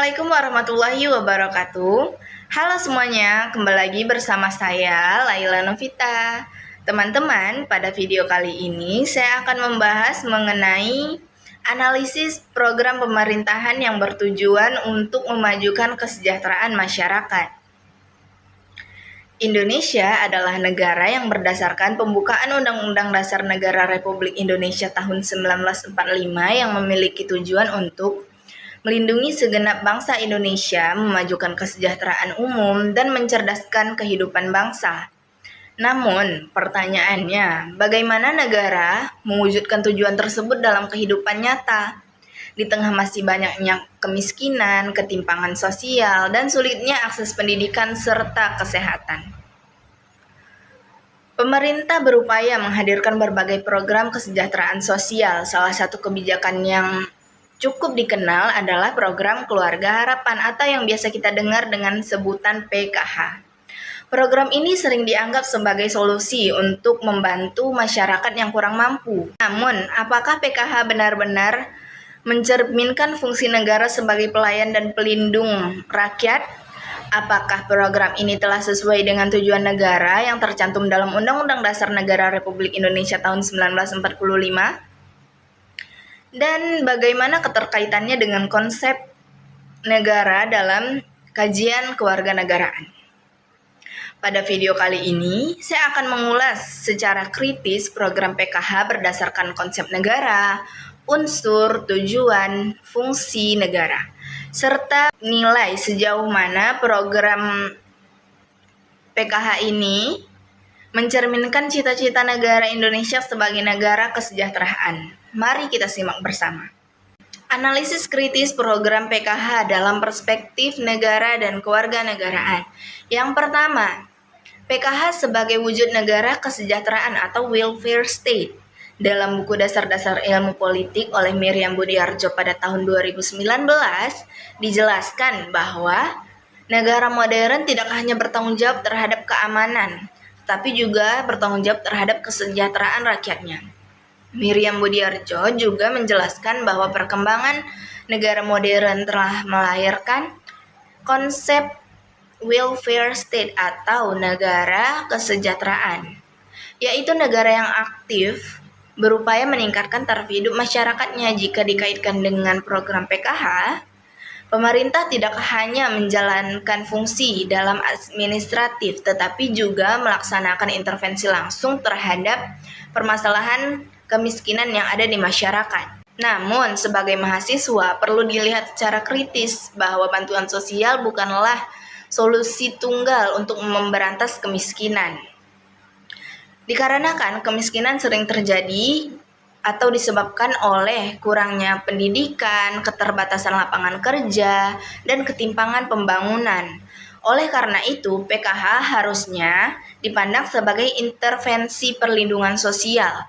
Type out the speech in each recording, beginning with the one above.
Assalamualaikum warahmatullahi wabarakatuh. Halo semuanya, kembali lagi bersama saya Laila Novita. Teman-teman, pada video kali ini saya akan membahas mengenai analisis program pemerintahan yang bertujuan untuk memajukan kesejahteraan masyarakat. Indonesia adalah negara yang berdasarkan pembukaan Undang-Undang Dasar Negara Republik Indonesia tahun 1945 yang memiliki tujuan untuk melindungi segenap bangsa Indonesia, memajukan kesejahteraan umum, dan mencerdaskan kehidupan bangsa. Namun, pertanyaannya, bagaimana negara mewujudkan tujuan tersebut dalam kehidupan nyata? Di tengah masih banyaknya kemiskinan, ketimpangan sosial, dan sulitnya akses pendidikan serta kesehatan. Pemerintah berupaya menghadirkan berbagai program kesejahteraan sosial. Salah satu kebijakan yang cukup dikenal adalah program Keluarga Harapan atau yang biasa kita dengar dengan sebutan PKH. Program ini sering dianggap sebagai solusi untuk membantu masyarakat yang kurang mampu. Namun, apakah PKH benar-benar mencerminkan fungsi negara sebagai pelayan dan pelindung rakyat? Apakah program ini telah sesuai dengan tujuan negara yang tercantum dalam Undang-Undang Dasar Negara Republik Indonesia tahun 1945? Dan bagaimana keterkaitannya dengan konsep negara dalam kajian kewarganegaraan? Pada video kali ini, saya akan mengulas secara kritis program PKH berdasarkan konsep negara, unsur, tujuan, fungsi negara, serta nilai sejauh mana program PKH ini mencerminkan cita-cita negara Indonesia sebagai negara kesejahteraan. Mari kita simak bersama. Analisis kritis program PKH dalam perspektif negara dan kewarganegaraan. Yang pertama, PKH sebagai wujud negara kesejahteraan atau welfare state. Dalam buku Dasar-Dasar Ilmu Politik oleh Miriam Budiarjo pada tahun 2019, dijelaskan bahwa negara modern tidak hanya bertanggung jawab terhadap keamanan, tapi juga bertanggung jawab terhadap kesejahteraan rakyatnya. Miriam Budiarjo juga menjelaskan bahwa perkembangan negara modern telah melahirkan konsep welfare state atau negara kesejahteraan, yaitu negara yang aktif berupaya meningkatkan taraf hidup masyarakatnya. Jika dikaitkan dengan program PKH, pemerintah tidak hanya menjalankan fungsi dalam administratif, tetapi juga melaksanakan intervensi langsung terhadap permasalahan kemiskinan yang ada di masyarakat. Namun, sebagai mahasiswa, perlu dilihat secara kritis bahwa bantuan sosial bukanlah solusi tunggal untuk memberantas kemiskinan. Dikarenakan kemiskinan sering terjadi atau disebabkan oleh kurangnya pendidikan, keterbatasan lapangan kerja, dan ketimpangan pembangunan. Oleh karena itu, PKH harusnya dipandang sebagai intervensi perlindungan sosial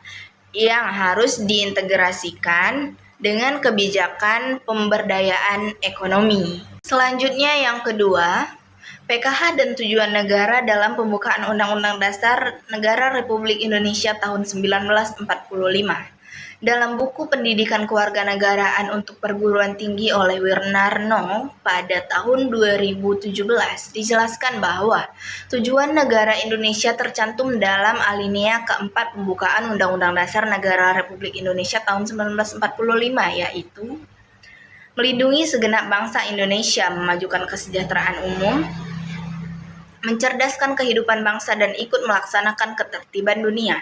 yang harus diintegrasikan dengan kebijakan pemberdayaan ekonomi. Selanjutnya yang kedua, PKH dan tujuan negara dalam pembukaan Undang-Undang Dasar Negara Republik Indonesia tahun 1945. Dalam buku Pendidikan Kewarganegaraan untuk Perguruan Tinggi oleh Wirnarno pada tahun 2017 dijelaskan bahwa tujuan negara Indonesia tercantum dalam alinea keempat pembukaan Undang-Undang Dasar Negara Republik Indonesia tahun 1945, yaitu melindungi segenap bangsa Indonesia, memajukan kesejahteraan umum, mencerdaskan kehidupan bangsa, dan ikut melaksanakan ketertiban dunia.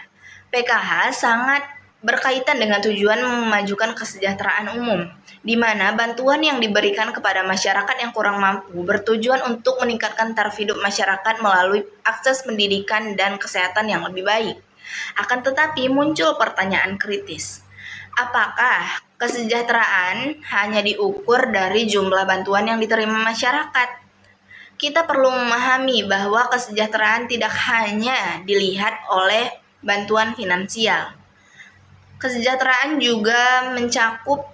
PKH sangat berkaitan dengan tujuan memajukan kesejahteraan umum, di mana bantuan yang diberikan kepada masyarakat yang kurang mampu bertujuan untuk meningkatkan taraf hidup masyarakat melalui akses pendidikan dan kesehatan yang lebih baik. Akan tetapi muncul pertanyaan kritis. Apakah kesejahteraan hanya diukur dari jumlah bantuan yang diterima masyarakat? Kita perlu memahami bahwa kesejahteraan tidak hanya dilihat oleh bantuan finansial. Kesejahteraan juga mencakup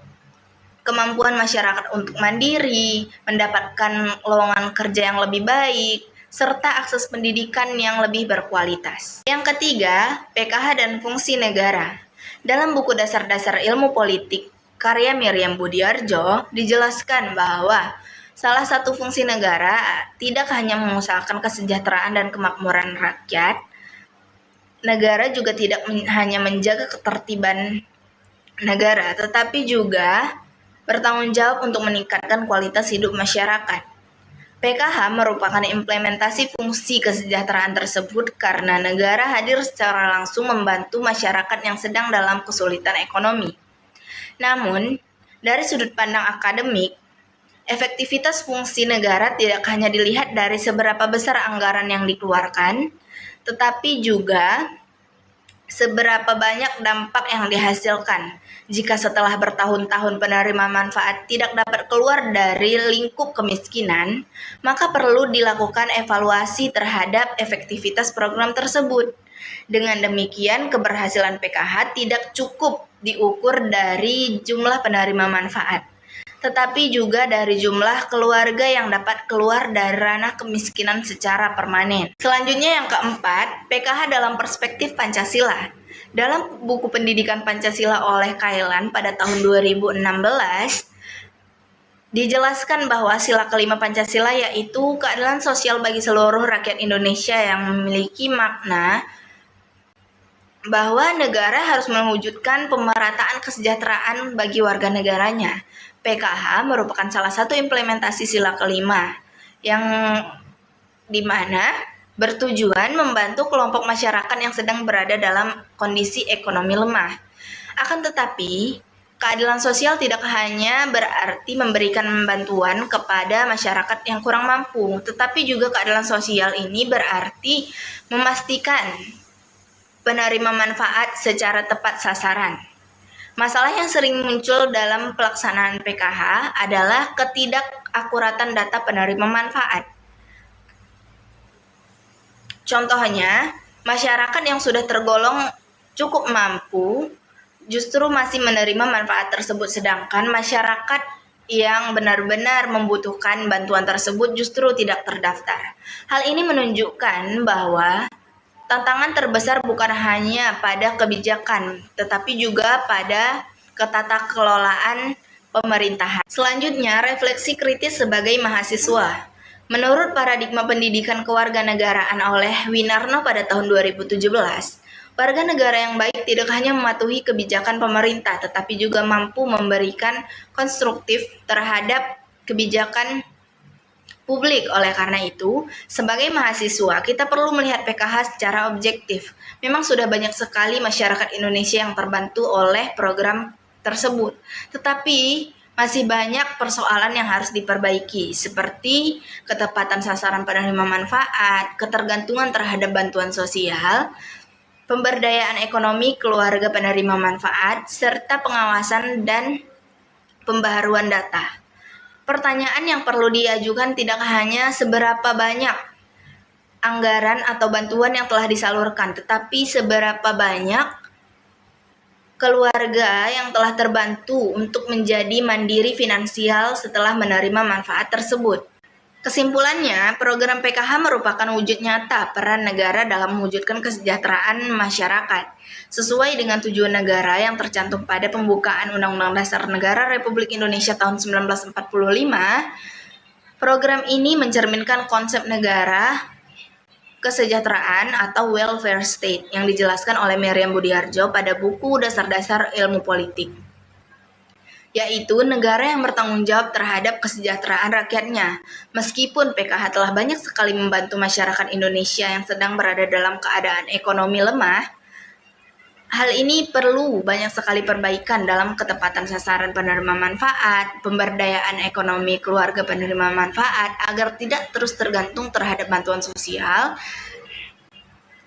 kemampuan masyarakat untuk mandiri, mendapatkan lowongan kerja yang lebih baik, serta akses pendidikan yang lebih berkualitas. Yang ketiga, PKH dan fungsi negara. Dalam buku Dasar-Dasar Ilmu Politik karya Miriam Budiarjo dijelaskan bahwa Salah satu fungsi negara tidak hanya mengusahakan kesejahteraan dan kemakmuran rakyat, negara juga tidak hanya menjaga ketertiban negara, tetapi juga bertanggung jawab untuk meningkatkan kualitas hidup masyarakat. PKH merupakan implementasi fungsi kesejahteraan tersebut karena negara hadir secara langsung membantu masyarakat yang sedang dalam kesulitan ekonomi. Namun, dari sudut pandang akademik, efektivitas fungsi negara tidak hanya dilihat dari seberapa besar anggaran yang dikeluarkan, tetapi juga seberapa banyak dampak yang dihasilkan. Jika setelah bertahun-tahun penerima manfaat tidak dapat keluar dari lingkup kemiskinan, maka perlu dilakukan evaluasi terhadap efektivitas program tersebut. Dengan demikian, keberhasilan PKH tidak cukup diukur dari jumlah penerima manfaat, tetapi juga dari jumlah keluarga yang dapat keluar dari ranah kemiskinan secara permanen. Selanjutnya yang keempat, PKH dalam perspektif Pancasila. Dalam buku pendidikan Pancasila oleh Kailan pada tahun 2016, dijelaskan bahwa sila kelima Pancasila yaitu keadilan sosial bagi seluruh rakyat Indonesia yang memiliki makna bahwa negara harus mewujudkan pemerataan kesejahteraan bagi warga negaranya. PKH merupakan salah satu implementasi sila kelima yang dimana bertujuan membantu kelompok masyarakat yang sedang berada dalam kondisi ekonomi lemah. Akan tetapi, keadilan sosial tidak hanya berarti memberikan bantuan kepada masyarakat yang kurang mampu, tetapi juga keadilan sosial ini berarti memastikan penerima manfaat secara tepat sasaran. Masalah yang sering muncul dalam pelaksanaan PKH adalah ketidakakuratan data penerima manfaat. Contohnya, masyarakat yang sudah tergolong cukup mampu justru masih menerima manfaat tersebut, sedangkan masyarakat yang benar-benar membutuhkan bantuan tersebut justru tidak terdaftar. Hal ini menunjukkan bahwa tantangan terbesar bukan hanya pada kebijakan, tetapi juga pada ketata kelolaan pemerintahan. Selanjutnya, refleksi kritis sebagai mahasiswa. Menurut paradigma pendidikan kewarganegaraan oleh Winarno pada tahun 2017, warga negara yang baik tidak hanya mematuhi kebijakan pemerintah, tetapi juga mampu memberikan konstruktif terhadap kebijakan publik. Oleh karena itu, sebagai mahasiswa, kita perlu melihat PKH secara objektif. Memang sudah banyak sekali masyarakat Indonesia yang terbantu oleh program tersebut, tetapi masih banyak persoalan yang harus diperbaiki, seperti ketepatan sasaran penerima manfaat, ketergantungan terhadap bantuan sosial, pemberdayaan ekonomi keluarga penerima manfaat, serta pengawasan dan pembaharuan data. Pertanyaan yang perlu diajukan tidak hanya seberapa banyak anggaran atau bantuan yang telah disalurkan, tetapi seberapa banyak keluarga yang telah terbantu untuk menjadi mandiri finansial setelah menerima manfaat tersebut. Kesimpulannya, program PKH merupakan wujud nyata peran negara dalam mewujudkan kesejahteraan masyarakat. Sesuai dengan tujuan negara yang tercantum pada pembukaan Undang-Undang Dasar Negara Republik Indonesia tahun 1945, program ini mencerminkan konsep negara kesejahteraan atau welfare state yang dijelaskan oleh Meriam Budiarjo pada buku Dasar-Dasar Ilmu Politik, yaitu negara yang bertanggung jawab terhadap kesejahteraan rakyatnya. Meskipun PKH telah banyak sekali membantu masyarakat Indonesia yang sedang berada dalam keadaan ekonomi lemah, hal ini perlu banyak sekali perbaikan dalam ketepatan sasaran penerima manfaat, pemberdayaan ekonomi keluarga penerima manfaat agar tidak terus tergantung terhadap bantuan sosial.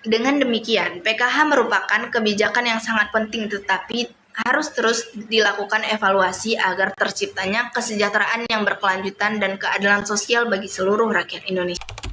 Dengan demikian, PKH merupakan kebijakan yang sangat penting, tetapi harus terus dilakukan evaluasi agar terciptanya kesejahteraan yang berkelanjutan dan keadilan sosial bagi seluruh rakyat Indonesia.